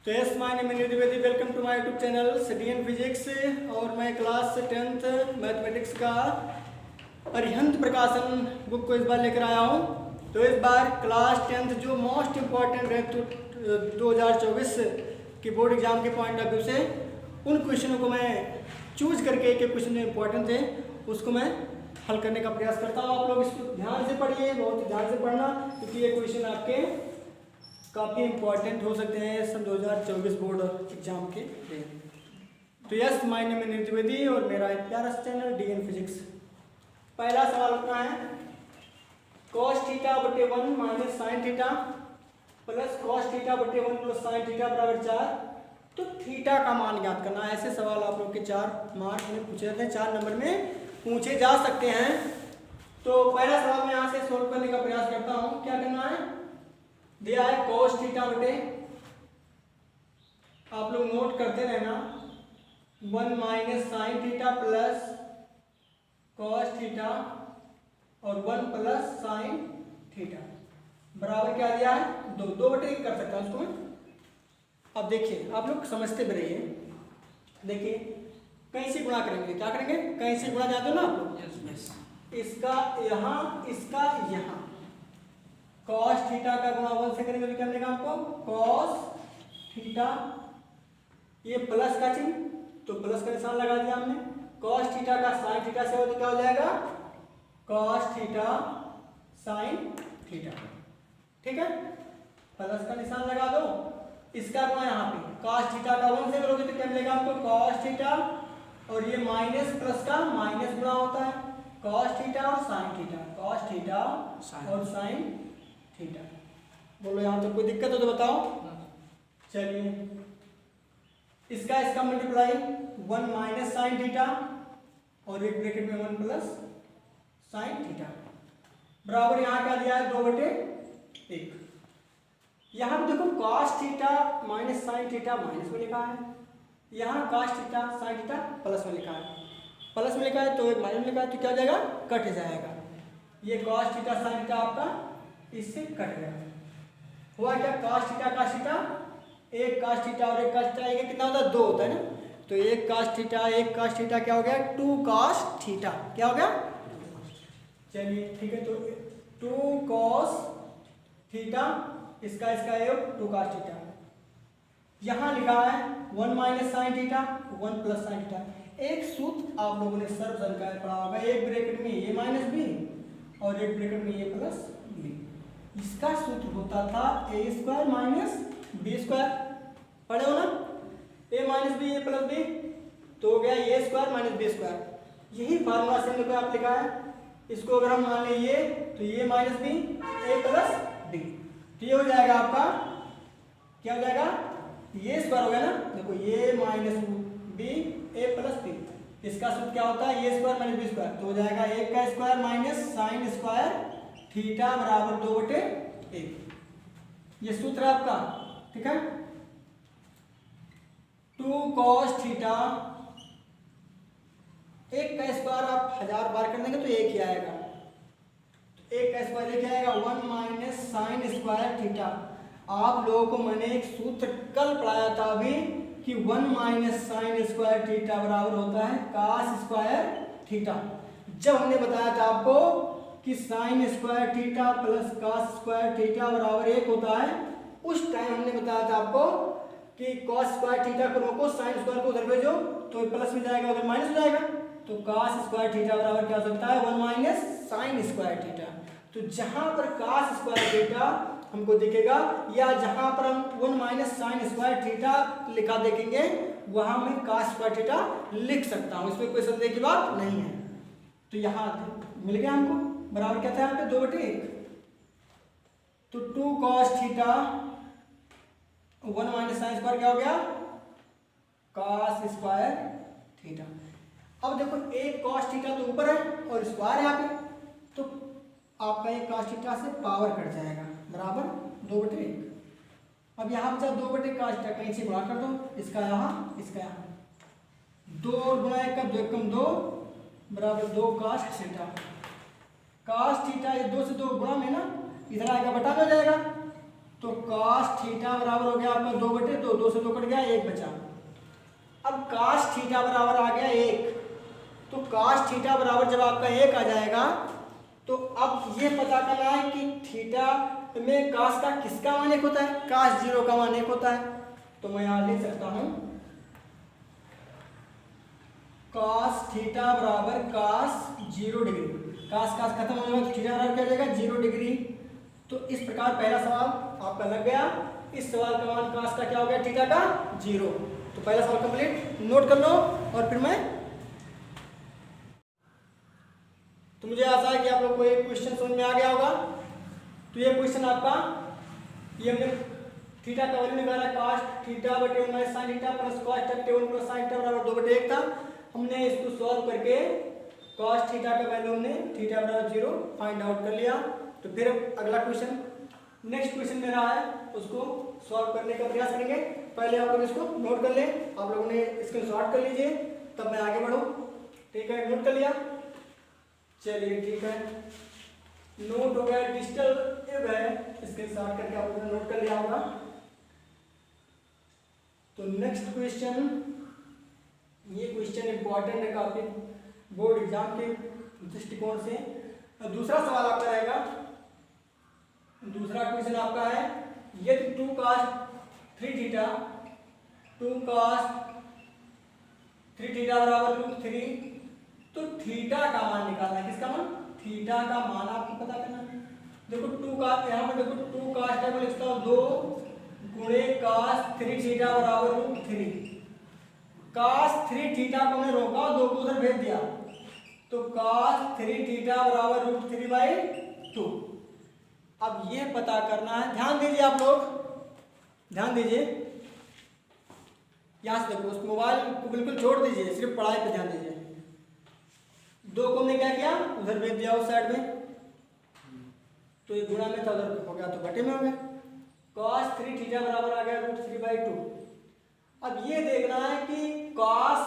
तो yes my name is Dwivedi, welcome to my YouTube channel study and physics. और मैं class 10th mathematics का अरिहंत प्रकाशन बुक को इस बार लेकर आया हूँ। तो इस बार क्लास 10th जो मोस्ट इम्पॉर्टेंट है तो 2024 की बोर्ड एग्जाम के पॉइंट ऑफ व्यू से उन क्वेश्चनों को मैं चूज करके एक क्वेश्चन जो इम्पोर्टेंट थे उसको मैं हल करने का प्रयास करता हूँ। आप लोग इसको ध्यान से पढ़िए, बहुत ध्यान से पढ़ना, क्योंकि ये क्वेश्चन आपके काफ़ी इंपॉर्टेंट हो सकते हैं सन 2024 बोर्ड एग्जाम के लिए। तो yes my name is Dwivedi और मेरा एक प्यारा चैनल डी एन फिजिक्स। पहला सवाल अपना है cos थीटा बटे 1 minus sine theta plus cos theta बटे 1 प्लस साइन थीटा बराबर 4। तो थीटा का मान ज्ञात करना। ऐसे सवाल आप लोग के 4 मार्क में पूछे जाते हैं, 4 नंबर में पूछे जा सकते हैं। तो पहला सवाल मैं यहाँ से सोल्व करने का प्रयास करता हूँ। क्या करना है, दिया है cos थीटा बटे, आप लोग नोट करते रहना, 1 minus sine theta plus cos theta और 1 प्लस साइन थीटा बराबर क्या दिया है 2। 2 बटे 1 कर सकता हूं उसको मैं। अब देखिए आप लोग समझते भी रहिए। देखिए कहीं से गुणा करेंगे, क्या करेंगे, कहीं से गुणा जाते हो ना आप लोग। इसका यहाँ, इसका यहाँ, cos थीटा का गुणा 1 से करेंगे तो क्या मिलेगा हमको cos थीटा, ये प्लस का चिन्ह तो प्लस का निशान लगा दिया हमने। cos थीटा का sin थीटा से क्या हो जाएगा cos थीटा sin थीटा, ठीक है, प्लस का निशान लगा दो। इसका गुणा यहाँ पे cos थीटा का 1 से करोगे तो क्या मिलेगा आपको cos थीटा, और ये माइनस प्लस का माइनस गुणा होता है cos थीटा और sin थीटा, cos थीटा और sin थीटा। बोलो यहाँ तक कोई दिक्कत हो तो बताओ। चलिए इसका मल्टीप्लाई 1 माइनस साइन थीटा और एक ब्रैकेट में 1 प्लस साइन थीटा बराबर यहाँ क्या दिया है 2 बटे 1। यहाँ पे देखो cos theta minus sine theta minus में लिखा है, यहाँ cos theta sine theta plus में लिखा है। प्लस में लिखा है तो एक माइनस में लिखा है तो क्या हो जाएगा, कट जाएगा। ये cos थीटा साइन थीटा आपका इससे कट गया। हुआ क्या, cos थीटा cos थीटा, एक cos थीटा और एक cos थीटा, ये कितना होता है 2 होता है ना। तो एक cos थीटा एक cos थीटा क्या हो गया 2 cos थीटा, क्या हो गया। चलिए ठीक है, तो 2 cos थीटा, इसका योग 2 cos थीटा। यहाँ लिखा है 1 minus sine theta 1 plus sine theta. एक सूत्र आप लोगों ने सर्वसंख्याएं पढ़ा होगा, एक ब्रैकेट में ये माइनस बी और एक ब्रैकेट में ये प्लस बी। इसका सूत्र होता था ए स्क्वायर माइनस बी स्क्वायर, पढ़े हो ना, ए माइनस बी ए प्लस बी, तो हो गया ए स्क्वायर माइनस बी स्क्वायर। यही फार्मूला से हमने आप लिखा है। इसको अगर हम मान लें ये तो ये माइनस बी ए प्लस बी, तो ये हो जाएगा आपका, क्या हो जाएगा, ये स्क्वायर हो गया ना। देखो ये माइनस बी ए प्लस बी, इसका सूत्र क्या होता है ए स्क्वायर माइनस बी स्क्वायर, तो हो जाएगा 1 का square minus sine square theta बराबर 2 बटे 1। ये सूत्र है आपका, ठीक है। 2 cos थीटा, 1 का स्क्वायर आप 1000 बार कर देंगे तो 1 ही आएगा, तो 1 का स्क्वायर 1 आएगा। 1 माइनस साइन स्क्वायर थीटा, आप लोगों को मैंने एक सूत्र कल पढ़ाया था अभी कि 1 माइनस साइन स्क्वायर थीटा बराबर होता है cos स्क्वायर थीटा। जब हमने बताया था आपको कि sine square theta plus cos square theta बराबर 1 होता है, उस टाइम हमने बताया था आपको कि cos स्क्वायर थीटा को रोको, साइन स्क्वायर को उधर भेजो तो प्लस में जाएगा, उधर माइनस हो जाएगा। तो cos स्क्वायर थीटा बराबर क्या हो सकता है 1 माइनस साइन स्क्वायर थीटा। तो जहां पर cos स्क्वायर थीटा हमको दिखेगा या जहां पर हम 1 माइनस साइन स्क्वायर थीटा लिखा देखेंगे वहां मैं cos स्क्वायर थीटा लिख सकता हूं, इसमें कोई संदेह की बात नहीं है। तो यहाँ मिल गया हमको, बराबर क्या था यहाँ पे 2 बटे 1। तो 2 cos theta 1 minus sine square क्या हो गया cos स्क्वायर थीटा। अब देखो एक cos थीटा तो ऊपर है और स्क्वायर यहाँ पे, तो आपका एक cos थीटा से पावर कट जाएगा बराबर 2 बटे 1। अब यहाँ पर 2 बटे cos थीटा कहीं से गुणा कर दो, इसका यहाँ इसका यहाँ, 2 गुणा 1 का 2 कम 2 बराबर 2 cos थीटा। cos थीटा ये 2 से 2 गुणा में ना, इधर आएगा बटा में हो जाएगा, तो cos थीटा बराबर हो गया आपका 2/2, 2 से 2 कट गया, 1 बचा। अब cos थीटा बराबर आ गया 1, तो cos थीटा बराबर जब आपका 1 आ जाएगा तो अब ये पता करना है कि थीटा में cos का किसका मान 1 होता है, cos 0 का मान 1 होता है। तो मैं यहाँ लिख सकता हूँ cos थीटा बराबर cos 0 डिग्री, cos खत्म हो जाएगा तो थीटा बराबर क्या हो जाएगा 0 डिग्री। तो इस प्रकार पहला सवाल आपका लग गया। इस सवाल का मान cos का क्या हो गया, थीटा का 0। तो पहला सवाल कंप्लीट, नोट कर लो। और फिर मैं तो मुझे आशा है कि आप लोग को एक क्वेश्चन समझ में आ गया होगा। तो ये क्वेश्चन आपका, ये हमने थीटा का वैल्यू निकाला cos थीटा बटे 1 minus sin theta plus cos theta 1 plus sin theta बराबर 2/1 था। हमने इसको सॉल्व करके cos थीटा का वैल्यू हमने थीटा बराबर 0 फाइंड आउट कर लिया। तो फिर अगला क्वेश्चन, नेक्स्ट क्वेश्चन मेरा है, उसको सॉल्व करने का प्रयास करेंगे। पहले आप लोग इसको नोट कर लें, आप लोगों ने स्क्रीनशॉट कर लीजिए, तब मैं आगे बढ़ूँ। ठीक है, नोट कर लिया, चलिए ठीक है, नोट हो गया, डिजिटल युग है, स्क्रीनशॉट करके आप लोगों ने नोट कर लिया होगा। तो नेक्स्ट क्वेश्चन, ये क्वेश्चन इंपॉर्टेंट है काफी बोर्ड एग्जाम के दृष्टिकोण से। दूसरा सवाल आपका रहेगा, दूसरा क्वेश्चन आपका है, यदि 2 cos 3 थीटा बराबर √3, तो थीटा का मान निकालना है। किसका मान, थीटा का मान आपको पता करना है। देखो 2 cos, यहाँ पर देखो 2 cos को लिखता हूँ 2 गुणे cos 3 थीटा बराबर √3। cos 3 थीटा को हमने रोका, 2 को उधर भेज दिया, तो cos 3 थीटा बराबर √3/2। अब ये पता करना है, ध्यान दीजिए आप लोग, ध्यान दीजिए, यहां से देखो, उस मोबाइल को बिल्कुल छोड़ दीजिए, सिर्फ पढ़ाई पे ध्यान दीजिए। 2 को हमने क्या किया, उधर भेज दिया उस साइड में, तो ये गुणा में था, उधर हो गया तो घटे में हो गया। cos 3 थीटा बराबर आ गया √3/2। अब ये देखना है कि cos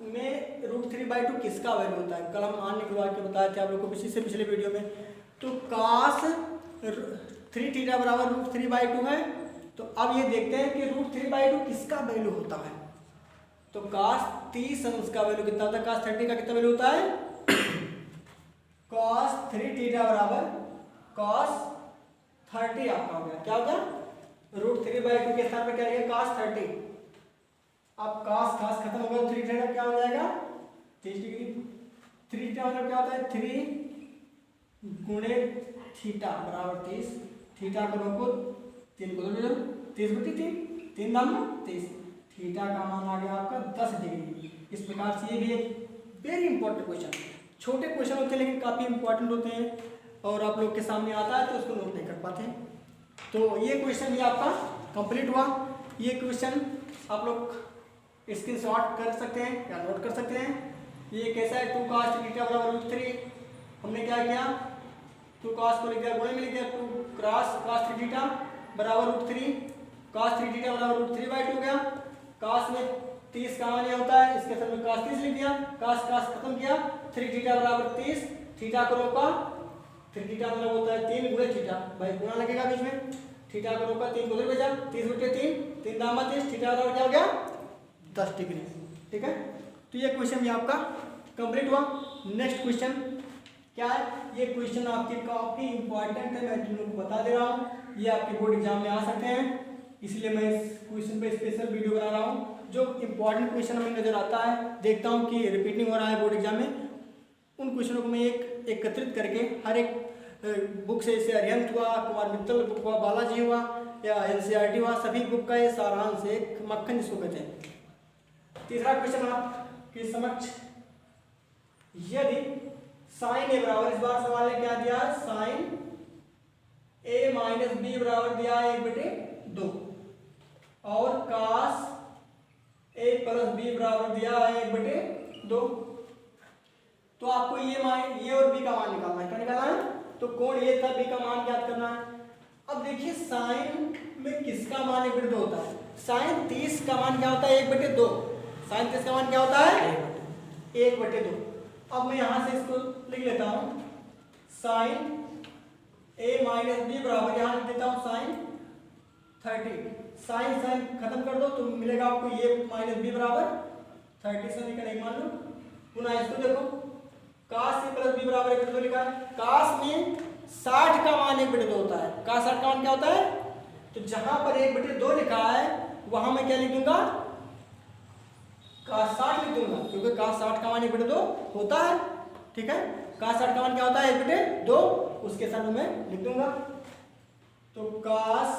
में √3/2 किसका वैल्यू होता है। कल हम मान निकलवा के बताए थे आप लोग को पिछले वीडियो में। तो cos 3 थीटा बराबर √3/2 है। तो अब ये देखते हैं कि √3/2 किसका वैल्यू होता है। तो cos 30 अंश का वैल्यू कितना होता है, cos 30 का कितना वैल्यू होता है, cos 3 थीटा बराबर cos 30 आपका हो गया, क्या हो गया, √3/2 के स्थान पर क्या रहेगा, cos 30। अब cos खत्म हो गया, 3 थीटा क्या हो जाएगा 30 डिग्री। 3 थीटा मतलब क्या होता है, 3 गुणे थीटा बराबर 30, थीटा को रोको, 3 को 30/3, 3 दाम 30, थीटा का मान आ गया आपका 10 डिग्री। इस प्रकार से ये भी एक वेरी इंपॉर्टेंट क्वेश्चन, छोटे क्वेश्चन होते हैं लेकिन काफ़ी इंपॉर्टेंट होते हैं, और आप लोग के सामने आता है तो उसको नोट नहीं कर पाते हैं। तो ये क्वेश्चन भी आपका कंप्लीट हुआ। ये क्वेश्चन आप लोग स्क्रीनशॉट कर सकते हैं या नोट कर सकते हैं। ये कैसा है, 2 cos थीटा बराबर √3, हमने क्या किया, 2 cos को लिख दिया, गुणे में लिख दिया, 2 cos 3 थीटा बराबर √3, cos 3 थीटा बराबर √3/2 हो गया। cos में 30 का मान होता है, इसके साथ में cos 30 लिख दिया, cos खत्म किया, 3 थीटा बराबर 30, थीटा को रोका, 3 थीटा मतलब होता है 3 गुणे थीटा, भाई गुणा लगेगा बीच में, थीटा को रोका, 3 को उधर भेजा, 30/3, 3 दाम 30, थीटा बराबर क्या हो गया 10 डिग्री। ठीक है, तो ये क्वेश्चन भी आपका कंप्लीट हुआ। नेक्स्ट क्वेश्चन क्या है, ये क्वेश्चन आपके काफी इंपॉर्टेंट है, मैं तुम लोग को बता दे रहा हूँ, ये आपके बोर्ड एग्जाम में आ सकते हैं, इसलिए मैं इस क्वेश्चन पे स्पेशल वीडियो बना रहा हूँ। जो इंपॉर्टेंट क्वेश्चन हमें नजर आता है, देखता हूँ कि रिपीटिंग हो रहा है बोर्ड एग्जाम में, उन क्वेश्चनों को मैं एकत्रित करके हर एक बुक से, जैसे अरिहंत हुआ, कुमार मित्तल बुक हुआ, बालाजी हुआ या NCERT हुआ, सभी बुक का ये सारांश है, मक्खन जिसको कहते हैं। तीसरा क्वेश्चन आपके समक्ष, यदि sin a बराबर, इस बार सवाल ने क्या दिया, sin a माइनस b बराबर दिया है 1/2, और cos a प्लस b बराबर दिया है 1/2। तो आपको ये और b का मान निकालना है। क्या निकालना है, तो कोण ये था, b का मान ज्ञात करना है। अब देखिए sin में किसका मान 1/2 होता है, sin 30 का मान क्या होता है 1/2, sin 30 का मान क्या होता है 1/2। अब मैं यहां से इसको लिख लेता हूं, sin a माइनस b बराबर, यहां लिख देता हूं sin 30। साइन साइन खत्म कर दो तो मिलेगा आपको ये माइनस बी बराबर 30 समीकरण एक मान लो। पुनः इसको देखो, कास ए प्लस बी बराबर 1/2 लिखा है। कास में 60 का मान 1/2 होता है। कास 60 का मान क्या होता है? तो जहां पर 1/2 लिखा है वहां मैं क्या लिख दूंगा? कास 60 लिख दूंगा, क्योंकि कास 60 का मान 1/2 होता है। ठीक है, कास 60 का मान क्या होता है? 1/2, उसके साथ मैं लिख दूंगा। तो कास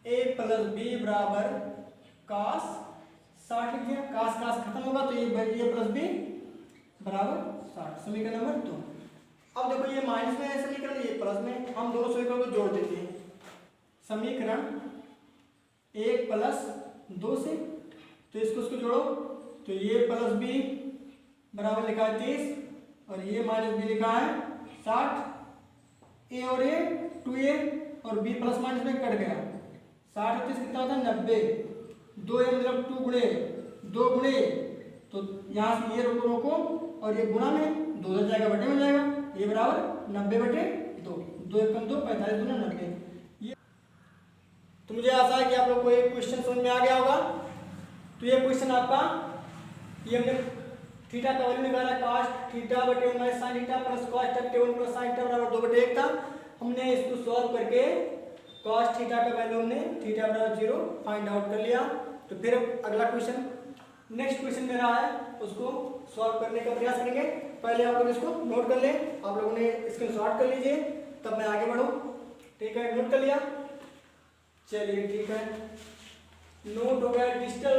ए प्लस बी बराबर कास 60 लिख दिया। कास कास खत्म होगा तो ये प्लस बी बराबर 60, समीकरण नंबर 2। अब देखो ये माइनस में है समीकरण, ये प्लस में, हम दोनों समीकरणों को जोड़ देते हैं। समीकरण 1 प्लस 2 से, तो इसको जोड़ो तो ये प्लस बी बराबर लिखा है 30 और ये माइनस बी लिखा है 60। ए और ए 2a और b प्लस माइनस में कट गया। 60 और 30 कितना होता है? 90। 2 a मतलब 2 गुणे 2 गुणे, तो यहाँ से ये रोको और ये गुणा में 2 हो जाएगा, बटे में जाएगा। ये बराबर 90/2। 2 एकम 2, 45 दूना 90। ये तो मुझे आशा है कि आप लोग को एक क्वेश्चन समझ में आ गया होगा। तो ये क्वेश्चन आपका, ये हमने थीटा का वैल्यू निकाला cos थीटा बटे 1 sin theta plus cos theta 1 plus sin theta बराबर 2/1 था। हमने इसको सॉल्व करके cos थीटा का वैल्यू हमने थीटा बराबर 0 फाइंड आउट कर लिया। तो फिर अगला क्वेश्चन, नेक्स्ट क्वेश्चन मेरा है, उसको सॉल्व करने का प्रयास करेंगे। पहले आप लोग इसको नोट कर लें, आप लोगों ने स्क्रीनशॉट कर लीजिए, तब मैं आगे बढ़ूं। ठीक है, नोट कर लिया? चलिए ठीक है, नोट हो गया, डिजिटल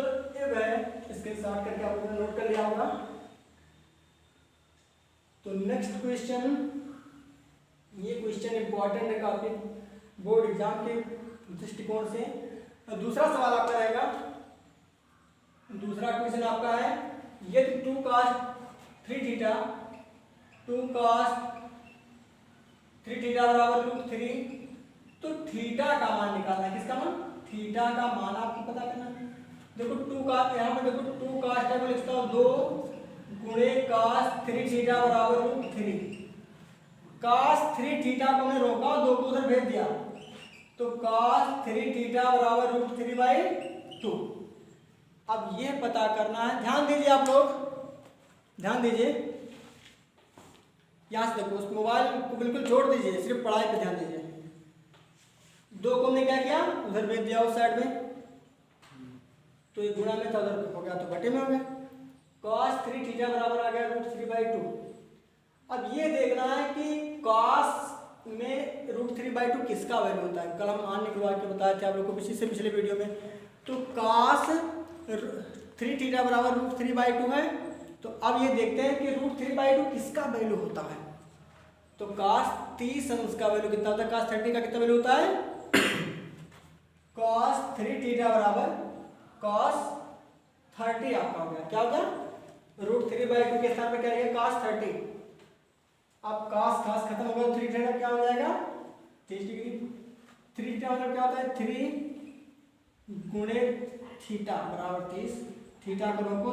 है, स्क्रीनशॉट करके आप लोगों ने नोट कर लिया होगा। तो नेक्स्ट क्वेश्चन, ये क्वेश्चन इंपॉर्टेंट है काफी बोर्ड एग्जाम के दृष्टिकोण से। दूसरा सवाल आपका रहेगा, दूसरा क्वेश्चन आपका है, यदि 2 cos 3 थीटा 2 cos 3 थीटा बराबर √3, तो थीटा का मान निकालना है। किसका मान? थीटा का मान आपको पता करना है। देखो 2 cos, यहाँ पर देखो 2 cos को लिखता हूँ 2 गुणे cos 3 थीटा बराबर √3। cos 3 थीटा को हमने रोका, 2 को उधर भेज दिया, तो cos 3 थीटा बराबर √3/2। अब ये पता करना है, ध्यान दीजिए आप लोग, ध्यान दीजिए। यहां से देखो, उस मोबाइल को बिल्कुल छोड़ दीजिए, सिर्फ पढ़ाई पे ध्यान दीजिए। 2 को हमने क्या किया? उधर भेज दिया उस साइड में, तो ये गुणा में था, उधर हो गया तो बटे में हो गया। cos 3 थीटा बराबर आ गया √3/2। अब ये देखना है कि cos में √3/2 किसका वैल्यू होता है। कल हम मान निकलवा के बताए थे आप लोग को पिछले वीडियो में। तो cos 3 थीटा बराबर √3/2 है। तो अब ये देखते हैं कि √3/2 किसका वैल्यू होता है। तो cos 30 अंश का वैल्यू कितना होता है? cos 30 का कितना वैल्यू होता है? cos 3 थीटा बराबर cos 30 आपका हो गया। क्या होगा? √3/2 के स्थान पर क्या रहेगा? cos 30। अब cos खत्म होगा तो 3 थीटा क्या हो जाएगा? 30 डिग्री। 3 थीटा मतलब क्या होता है? 3 गुणे थीटा बराबर 30। थीटा को रोको,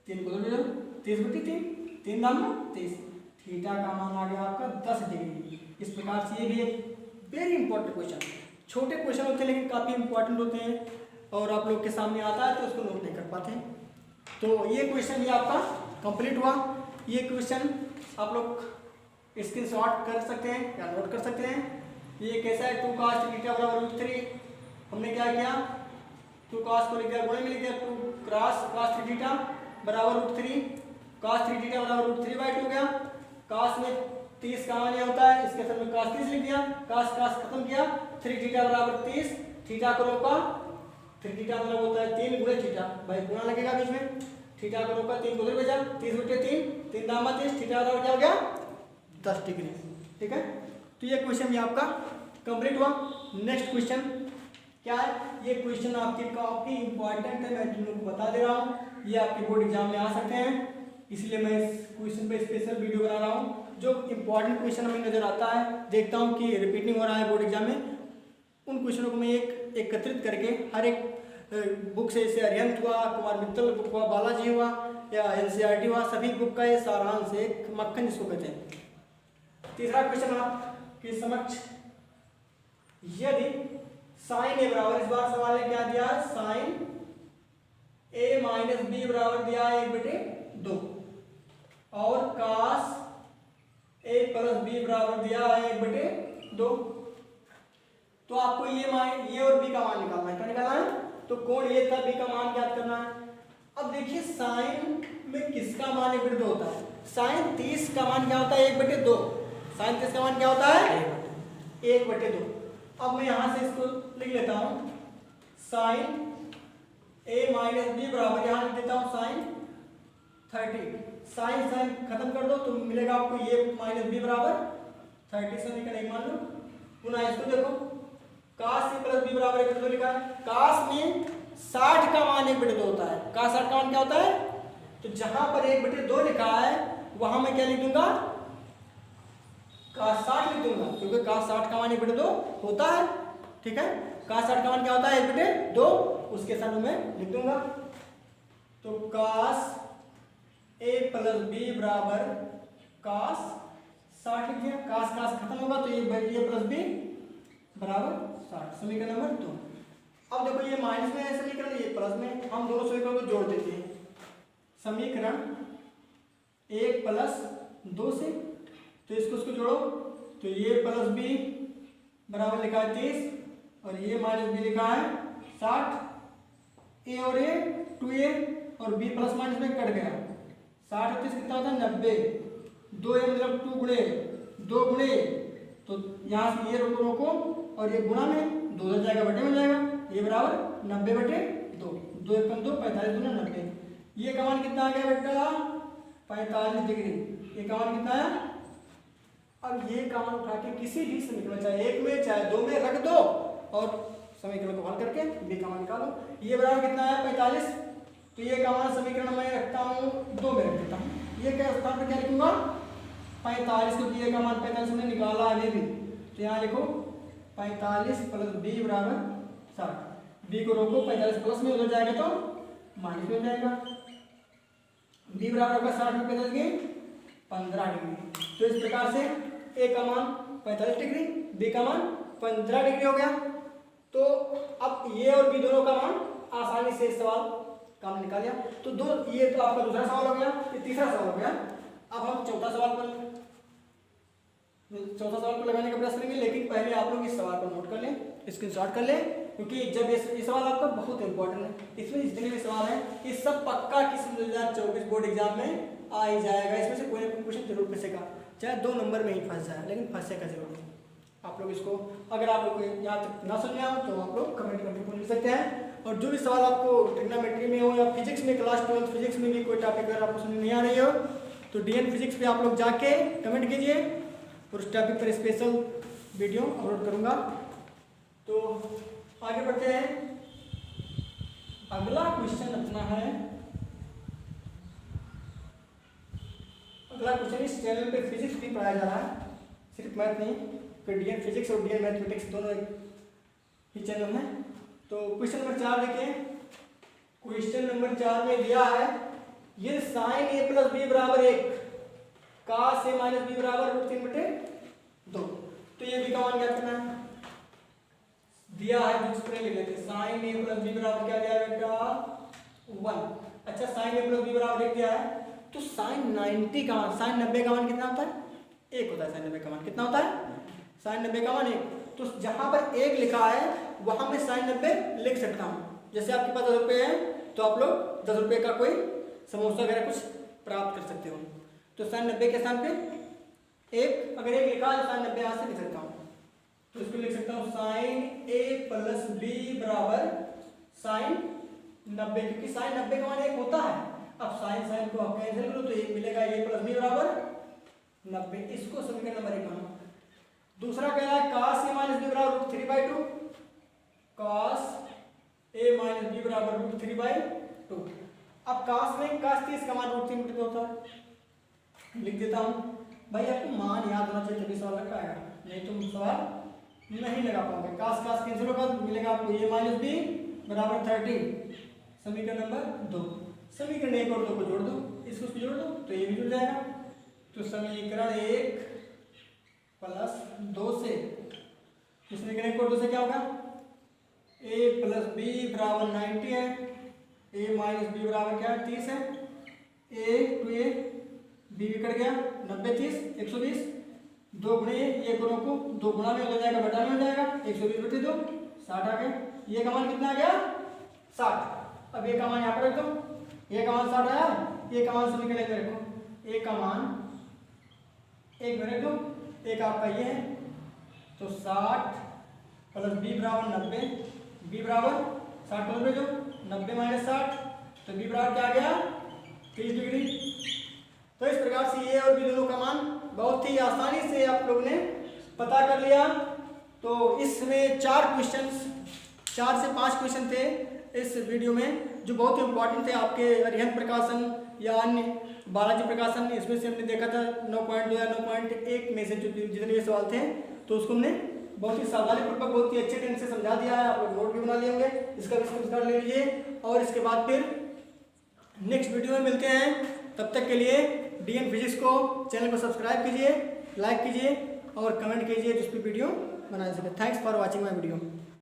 3 को दो, 30/3, 3 दाम 30। थीटा का मान आ गया आपका 10 डिग्री। इस प्रकार से ये भी एक वेरी इंपॉर्टेंट क्वेश्चन, छोटे क्वेश्चन होते हैं लेकिन काफ़ी इंपॉर्टेंट होते हैं, और आप लोग के सामने आता है तो उसको नोट नहीं कर पाते। तो ये क्वेश्चन ये आपका कंप्लीट हुआ। ये क्वेश्चन आप लोग स्क्रीनशॉट कर सकते हैं या नोट कर सकते हैं। ये कैसा है? 2 cos थीटा बराबर √3। हमने क्या किया? 2 cos को लिख दिया, गुणे में लिख दिया, 2 cos 3 थीटा बराबर √3। cos 3 थीटा बराबर √3/2 हो गया। cos में 30 का मान होता है, इसके साथ में cos 30 लिख दिया, cos खत्म किया, 3 थीटा बराबर 30। थीटा को रोका, 3 थीटा मतलब होता है 3 गुणे थीटा, भाई गुणा लगेगा बीच में। थीटा को रोका, 3 को उधर भेजा, 30/3, 3 दाम 30। थीटा बराबर क्या हो गया? 10 डिग्री। ठीक है, तो ये क्वेश्चन ये आपका कंप्लीट हुआ। नेक्स्ट क्वेश्चन क्या है? ये क्वेश्चन आपके काफी इंपॉर्टेंट है, मैं तुम लोग को बता दे रहा हूँ। ये आपके बोर्ड एग्जाम में आ सकते हैं, इसलिए मैं इस क्वेश्चन पे स्पेशल वीडियो बना रहा हूँ। जो इंपॉर्टेंट क्वेश्चन हमें नजर आता है, देखता हूँ कि रिपीटिंग हो रहा है बोर्ड एग्जाम में, उन क्वेश्चनों को मैं एकत्रित करके हर एक बुक से, जैसे अरिहंत हुआ, कुमार मित्तल बुक हुआ, बालाजी हुआ या NCERT हुआ, सभी बुक का ये सारांश, एक मक्खन जिसको कहते हैं। तीसरा क्वेश्चन आपके समक्ष, यदि साइन ए बराबर, इस बार सवाल ने क्या दिया, साइन ए माइनस बी बराबर दिया है 1/2 और कास ए प्लस बी बराबर दिया है 1/2। तो आपको ये और बी का मान निकालना है। क्या निकालना है? तो कोण ये था, बी का मान ज्ञात करना है। अब देखिए साइन में किसका मान 1/2 होता है? साइन 30 का मान क्या होता है? 1/2। साइन 30 का मान क्या होता है? 1/2। अब मैं यहां से इसको लिख लेता हूं, साइन ए माइनस बी बराबर, यहां लिख देता हूं साइन 30। साइन साइन खत्म कर दो तो मिलेगा आपको ये माइनस बी बराबर 30। समीकरण 1 मान लो। पुनः इसको देखो, कास ए प्लस बी बराबर 1/2 लिखा है। कास में 60 का मान 1/2 होता है। कास 60 का मान क्या होता है? तो जहां पर 1/2 लिखा है वहां मैं क्या लिख दूंगा? कास 60 लिख दूंगा, क्योंकि कास 60 का मान 1/2 होता है। ठीक है, कास 60 का मान क्या होता है? 1/2, उसके साथ मैं लिख दूंगा। तो कास ए प्लस बी बराबर कास 60 लिख दिया। कास कास खत्म होगा तो ये प्लस बी बराबर 60। समीकरण नंबर 2। अब देखो ये माइनस में है समीकरण, ये प्लस में, हम दोनों समीकरणों को जोड़ देते हैं। समीकरण 1 प्लस 2 से, तो इसको जोड़ो तो ये प्लस बी बराबर लिखा है 30 और ये माइनस बी लिखा है 60। ए और ए 2a और b प्लस माइनस में कट गया। 60 और 30 कितना होता है? 90। 2a मतलब 2 गुणे 2 गुणे, तो यहाँ से ये रोको और ये गुणा में 2 हो जाएगा, बटे में जाएगा, ये बराबर 90/2। 2 × 2 45 × 90। ये का मान कितना आ गया बेटा? 45 डिग्री। ये का मान कितना है? अब ये का मान उठा के किसी भी समीकरण, चाहे 1 में चाहे 2 में रख दो और समीकरण को हल करके बी का मान निकालो। ये बराबर कितना है? 45। तो ये का मान समीकरण में रखता हूँ 2 में रख देता हूँ। ये क्या स्थान पर क्या लिखूंगा? 45, क्योंकि ये का मान 45 हमने निकाला अभी भी। तो यहाँ लिखो 45 प्लस बी बराबर 60। बी को रोको, 45 प्लस में उधर जाएगा तो माइनस में हो जाएगा। बी बराबर होगा 60 में 45 की 15 डिग्री। तो इस प्रकार से ए का मान 45 डिग्री, बी का मान 15 डिग्री हो गया। तो अब ये और बी दोनों का मान आसानी से इस सवाल का हमने निकाल लिया। तो ये तो आपका दूसरा सवाल हो गया, ये तीसरा सवाल हो गया। अब हम चौथा सवाल को लगाने का प्रयास करेंगे, लेकिन पहले आप लोग इस सवाल को नोट कर लें, स्क्रीनशॉट कर लें, क्योंकि जब ये सवाल आपका बहुत इंपॉर्टेंट है। इसमें जितने भी सवाल हैं ये सब पक्का किसी 2024 बोर्ड एग्जाम में आ ही जाएगा। इसमें से कोई ना कोई क्वेश्चन जरूर फंसेगा, चाहे 2 नंबर में ही फंस जाए, लेकिन फंसेगा जरूर। आप लोग इसको, अगर आप लोग यहाँ तक ना समझ आओ तो आप लोग कमेंट करके पूछ सकते हैं। और जो भी सवाल आपको ट्रिग्नोमेट्री में हो या फिजिक्स में, क्लास 12 फिजिक्स में भी कोई टॉपिक अगर आपको समझ नहीं आ रही हो तो डीएन फिजिक्स पे आप लोग जाके कमेंट कीजिए और उस टॉपिक पर स्पेशल वीडियो अपलोड करूँगा। तो आगे बढ़ते हैं। अगला क्वेश्चन अपना है, अगला क्वेश्चन इस चैनल पे फिजिक्स भी पढ़ाया जा रहा है, सिर्फ मैथ नहीं, फिर डीएन फिजिक्स और डीएन मैथमेटिक्स दोनों एक ही चैनल है। तो क्वेश्चन नंबर 4 देखिए। क्वेश्चन नंबर 4 में दिया है ये साइन ए प्लस बी बराबर 1, कास ए माइनस बी बराबर √3/2। तो ये बी का मान क्या करना है? दिया है दूसरे लिख लेते हैं, साइन ए प्लस बी बराबर क्या दिया है बेटा? 1। अच्छा, साइन ए प्लस बी बराबर 1 दिया है, तो साइन 90 का मान, साइन 90 का मान कितना होता है? 1 होता है। साइन 90 का मान कितना होता है? साइन 90 का मान 1। तो जहां पर 1 लिखा है वहां मैं साइन 90 लिख सकता हूं। जैसे आपके पास 10 रुपये है तो आप लोग 10 रुपये का कोई समोसा वगैरह कुछ प्राप्त कर सकते हो। तो साइन 90 के स्थान पे 1, अगर 1 लिखा है तो साइन 90 यहाँ से लिख सकता हूँ। तो इसको लिख सकता हूँ साइन ए प्लस बी बराबर साइन 90, क्योंकि साइन 90 का मान 1 होता है। अब साइन साइन को आप कैंसिल करो तो 1 मिलेगा, ए प्लस बी बराबर 90। इसको समीकरण नंबर 1 मानो। दूसरा कह रहा है कास ए माइनस बी बराबर √3/2, कास ए माइनस बी बराबर √3/2। अब कास में कास 30 का मान √3/2 होता है, लिख देता हूं। भाई आपको मान याद होना चाहिए तभी सवाल लग पाएगा, नहीं तुम सवाल नहीं लगा पाओगे। कास कास कैंसिल होगा तो मिलेगा आपको ए माइनस बी बराबर 30। समीकरण नंबर 2। समीकरण 1 और 2 को जोड़ दो, इसको जोड़ दो तो ये भी जुड़ जाएगा। तो समीकरण 1 प्लस 2 से, समीकरण 1 और 2 से क्या होगा? ए प्लस बी बराबर 90 है, ए माइनस बी बराबर क्या है 30 है, ए टू ए बी भी कट गया 90 30 120, 2 गुणे ये दोनों को 2 गुणा में हो जाएगा बटा में हो जाएगा 120 बटे 2 60 आ गए। ये का मान कितना आ गया 60। अब ये का मान यहाँ पर रख दो, ये का मान 60 आया, ये का मान समीकरण में रखो, ए का मान एक में रख दो, एक आपका ये है तो 60 प्लस बी बराबर 90, बी बराबर 60 प्लस भेजो 90 माइनस 60 तो बी बराबर क्या आ गया 30 डिग्री। तो इस प्रकार से ए और बी दोनों का मान बहुत ही आसानी से आप लोग ने पता कर लिया। तो इसमें 4 से 5 क्वेश्चन थे इस वीडियो में जो बहुत ही इंपॉर्टेंट थे आपके अरिहंत प्रकाशन या अन्य बालाजी प्रकाशन, इसमें से हमने देखा था 9.2 या 9.1 में से जो जितने भी सवाल थे तो उसको हमने बहुत ही सावधानीपूर्वक बहुत ही अच्छे ढंग से समझा दिया है। आप लोग नोट भी बना लिए होंगे, इसका भी स्क्रीनशॉट ले लीजिए और इसके बाद फिर नेक्स्ट वीडियो में मिलते हैं। तब तक के लिए डीएन फिजिक्स को चैनल को सब्सक्राइब कीजिए, लाइक कीजिए और कमेंट कीजिए जिस पर वीडियो बना सके। Thanks for watching my video.